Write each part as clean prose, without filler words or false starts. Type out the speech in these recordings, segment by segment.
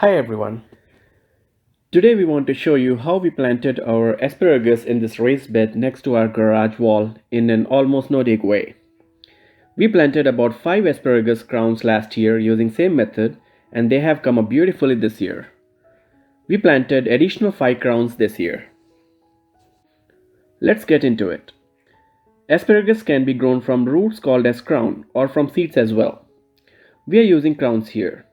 Hi everyone. Today we want to show you how we planted our asparagus in this raised bed next to our garage wall in an almost no-dig way. We planted about 5 asparagus crowns last year using same method and they have come up beautifully this year. We planted additional 5 crowns this year. Let's get into it. Asparagus can be grown from roots called as crown or from seeds as well. We are using crowns here.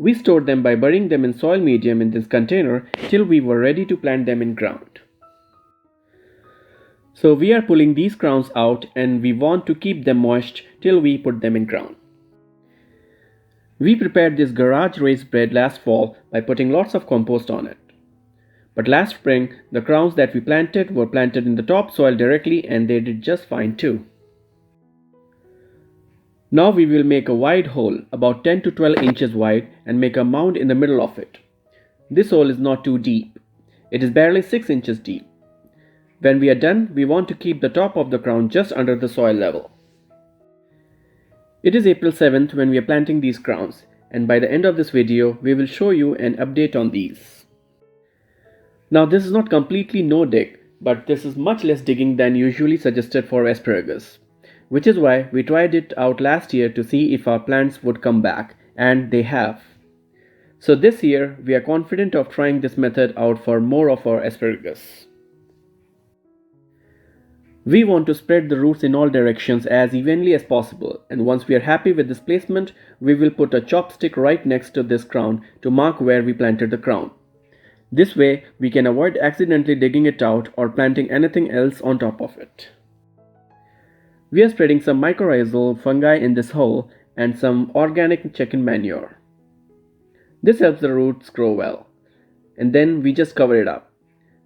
We stored them by burying them in soil medium in this container till we were ready to plant them in ground. So we are pulling these crowns out and we want to keep them moist till we put them in ground. We prepared this garage raised bed last fall by putting lots of compost on it. But last spring, the crowns that we planted were planted in the top soil directly and they did just fine too. Now we will make a wide hole about 10 to 12 inches wide and make a mound in the middle of it. This hole is not too deep. It is barely 6 inches deep. When we are done, we want to keep the top of the crown just under the soil level. It is April 7th when we are planting these crowns, and by the end of this video, we will show you an update on these. Now this is not completely no dig, but this is much less digging than usually suggested for asparagus. Which is why we tried it out last year to see if our plants would come back, and they have. So this year we are confident of trying this method out for more of our asparagus. We want to spread the roots in all directions as evenly as possible, and once we are happy with this placement, we will put a chopstick right next to this crown to mark where we planted the crown. This way we can avoid accidentally digging it out or planting anything else on top of it. We are spreading some mycorrhizal fungi in this hole and some organic chicken manure. This helps the roots grow well. And then we just cover it up.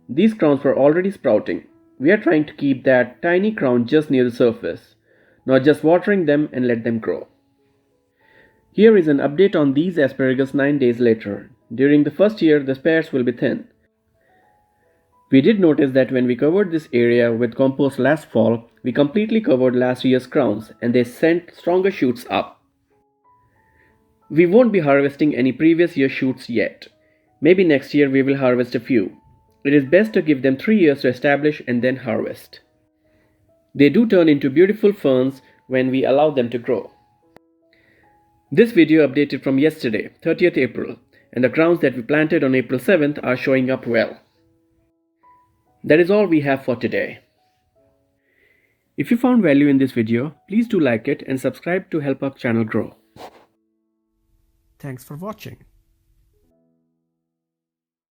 These crowns were already sprouting. We are trying to keep that tiny crown just near the surface, not just watering them and let them grow. Here is an update on these asparagus 9 days later. During the first year, the spears will be thin. We did notice that when we covered this area with compost last fall, we completely covered last year's crowns and they sent stronger shoots up. We won't be harvesting any previous year shoots yet. Maybe next year we will harvest a few. It is best to give them 3 years to establish and then harvest. They do turn into beautiful ferns when we allow them to grow. This video updated from yesterday, 30th April, and the crowns that we planted on April 7th are showing up well. That is all we have for today. If you found value in this video, please do like it and subscribe to help our channel grow. Thanks for watching.